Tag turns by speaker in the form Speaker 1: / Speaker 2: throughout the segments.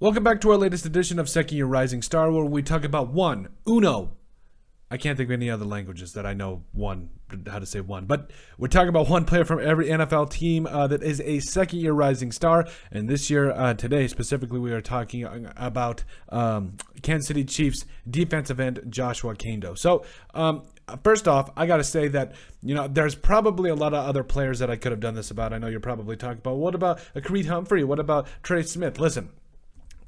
Speaker 1: Welcome back to our latest edition of Second Year Rising Star, where we talk about uno. I can't think of any other languages that I know how to say one, but we're talking about one player from every NFL team that is a second year rising star. And this year, today specifically, we are talking about Kansas City Chiefs defensive end Joshua Kaindoh. So, first off, I got to say that, there's probably a lot of other players that I could have done this about. I know you're probably talking about, what about Kareem Humphrey? What about Trey Smith? Listen,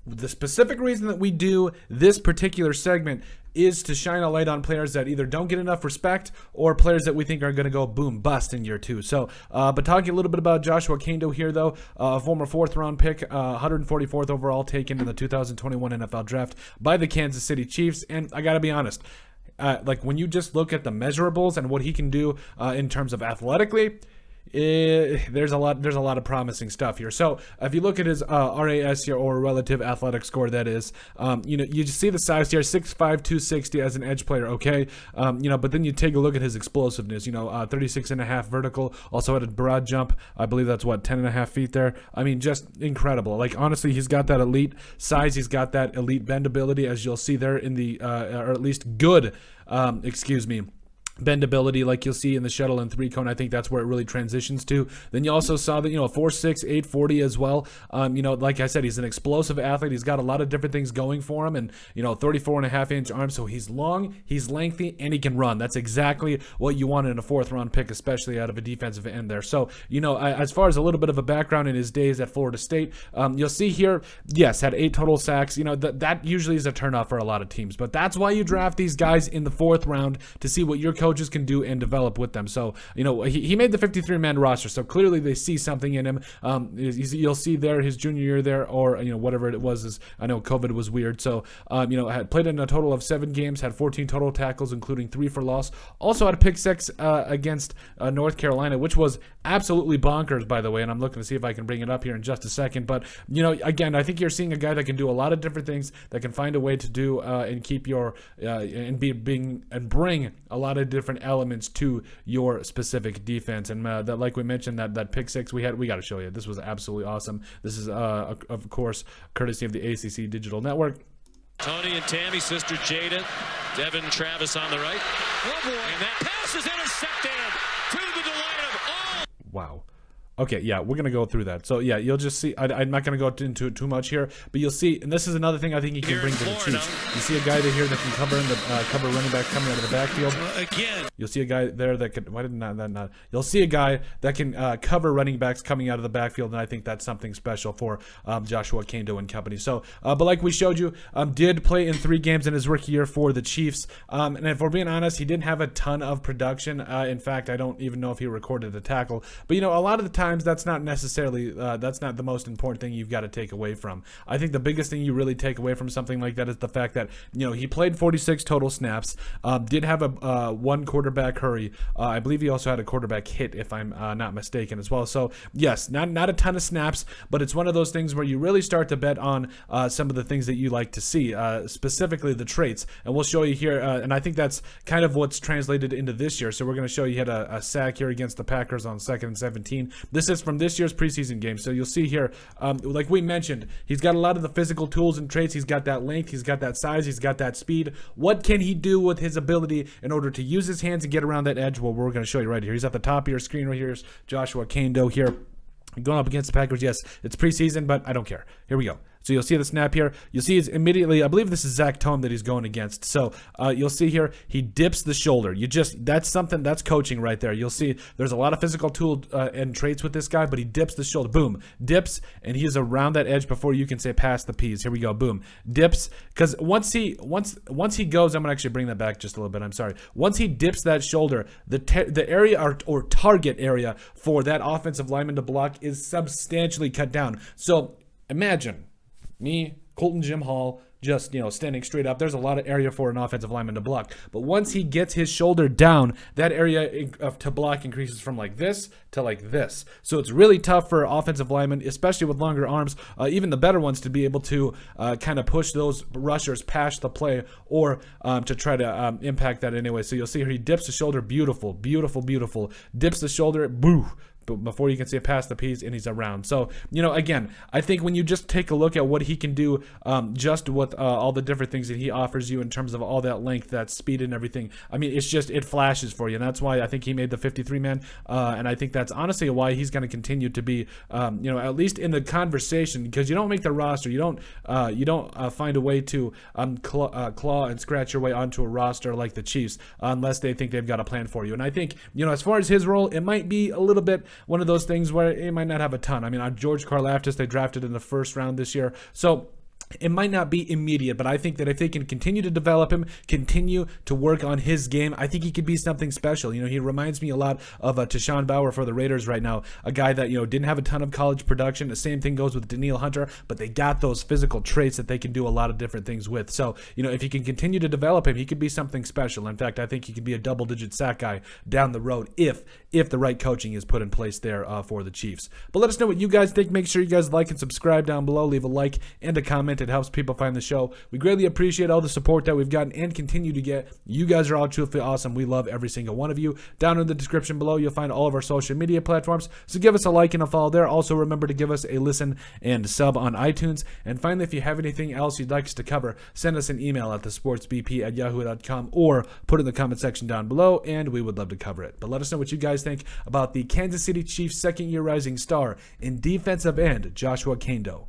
Speaker 1: the specific reason that we do this particular segment is to shine a light on players that either don't get enough respect or players that we think are going to go boom bust in year two. So, but talking a little bit about Joshua Kaindoh here, though, a former fourth-round pick, 144th overall taken in the 2021 NFL Draft by the Kansas City Chiefs. And I got to be honest, like when you just look at the measurables and what he can do in terms of athletically, there's a lot of promising stuff here. So if you look at his RAS here, or relative athletic score, that is, you just see the size here, 6'5", 260 as an edge player, okay, but then you take a look at his explosiveness, 36.5 vertical, also had a broad jump, I believe that's 10.5 feet there. I mean, just incredible. Like, honestly, he's got that elite size, he's got that elite bendability, as you'll see there in the or at least good bendability, like you'll see in the shuttle and three cone. I think that's where it really transitions to. Then you also saw that 4'6", 840 as well. Like I said, he's an explosive athlete. He's got a lot of different things going for him, and 34.5-inch arms. So he's long, he's lengthy, and he can run. That's exactly what you want in a fourth-round pick, especially out of a defensive end there. So as far as a little bit of a background in his days at Florida State, you'll see here, yes, had 8 total sacks. That usually is a turnoff for a lot of teams, but that's why you draft these guys in the 4th round, to see what your coaches can do and develop with them. So, he made the 53-man roster, so clearly they see something in him. You'll see there his junior year there, or, whatever it was. I know COVID was weird. So, had played in a total of 7 games, had 14 total tackles, including 3 for loss. Also had a pick 6 against North Carolina, which was absolutely bonkers, by the way, and I'm looking to see if I can bring it up here in just a second. But, again, I think you're seeing a guy that can do a lot of different things, that can find a way to do and keep your and bring a lot of different elements to your specific defense. And that, like we mentioned, that pick 6 we got to show you. This was absolutely awesome. This is of course courtesy of the ACC Digital Network.
Speaker 2: Tony and Tammy, sister Jada, Devin Travis on the right. Oh boy, and that pass is intercepted to the delight of all.
Speaker 1: Wow. Okay, yeah, we're going to go through that. So, yeah, you'll just see. I'm not going to go into it too much here, but you'll see, and this is another thing I think he can bring to the Chiefs. You see a guy here that can cover running back coming out of the backfield.
Speaker 2: Again.
Speaker 1: You'll see a guy there that can, why did that not? You'll see a guy that can cover running backs coming out of the backfield, and I think that's something special for Joshua Kaindoh and company. So, but like we showed you, did play in 3 games in his rookie year for the Chiefs, and if we're being honest, he didn't have a ton of production. In fact, I don't even know if he recorded a tackle, but a lot of the times that's not necessarily that's not the most important thing you've got to take away from. I think the biggest thing you really take away from something like that is the fact that he played 46 total snaps, did have a 1 quarterback hurry. I believe he also had a quarterback hit, if I'm not mistaken, as well. So yes, not a ton of snaps, but it's one of those things where you really start to bet on some of the things that you like to see, specifically the traits, and we'll show you here. And I think that's kind of what's translated into this year. So we're going to show you, he had a sack here against the Packers on 2nd and 17. This is from this year's preseason game. So you'll see here, like we mentioned, he's got a lot of the physical tools and traits. He's got that length, he's got that size, he's got that speed. What can he do with his ability in order to use his hands and get around that edge? Well, we're going to show you right here. He's at the top of your screen right here. Here's Joshua Kaindoh here going up against the Packers. Yes, it's preseason, but I don't care. Here we go. So you'll see the snap here. You'll see it's immediately, I believe this is Zach Tome that he's going against. So you'll see here, he dips the shoulder. That's something, that's coaching right there. You'll see there's a lot of physical tool and traits with this guy, but he dips the shoulder. Boom. Dips, and he's around that edge before you can say pass the P's. Here we go. Boom. Dips, because once he goes, I'm going to actually bring that back just a little bit. I'm sorry. Once he dips that shoulder, the area or target area for that offensive lineman to block is substantially cut down. So imagine me, Colton Jim Hall, just, standing straight up. There's a lot of area for an offensive lineman to block. But once he gets his shoulder down, that area to block increases from like this to like this. So it's really tough for offensive linemen, especially with longer arms, even the better ones, to be able to kind of push those rushers past the play or to try to impact that anyway. So you'll see here, he dips the shoulder. Beautiful, beautiful, beautiful. Dips the shoulder. Boo. before you can see it past the P's, and he's around. So, again, I think when you just take a look at what he can do, just with all the different things that he offers you in terms of all that length, that speed, and everything, I mean, it flashes for you, and that's why I think he made the 53-man, and I think that's honestly why he's going to continue to be, at least in the conversation, because you don't make the roster, you don't find a way to claw and scratch your way onto a roster like the Chiefs unless they think they've got a plan for you. And I think, as far as his role, it might be a little bit one of those things where it might not have a ton. I mean, on George Karlaftis, they drafted in the first round this year, so it might not be immediate, but I think that if they can continue to develop him, continue to work on his game, I think he could be something special. He reminds me a lot of Tashawn Bauer for the Raiders right now, a guy that, didn't have a ton of college production. The same thing goes with Danielle Hunter, but they got those physical traits that they can do a lot of different things with. So, if you can continue to develop him, he could be something special. In fact, I think he could be a double-digit sack guy down the road if the right coaching is put in place there for the Chiefs. But let us know what you guys think. Make sure you guys like and subscribe down below. Leave a like and a comment. It helps people find the show. We greatly appreciate all the support that we've gotten and continue to get. You guys are all truthfully awesome. We love every single one of you. Down in the description below, you'll find all of our social media platforms. So give us a like and a follow there. Also, remember to give us a listen and sub on iTunes. And finally, if you have anything else you'd like us to cover, send us an email at thesportsbp@yahoo.com or put it in the comment section down below, and we would love to cover it. But let us know what you guys think about the Kansas City Chiefs second-year rising star in defensive end, Joshua Kaindoh.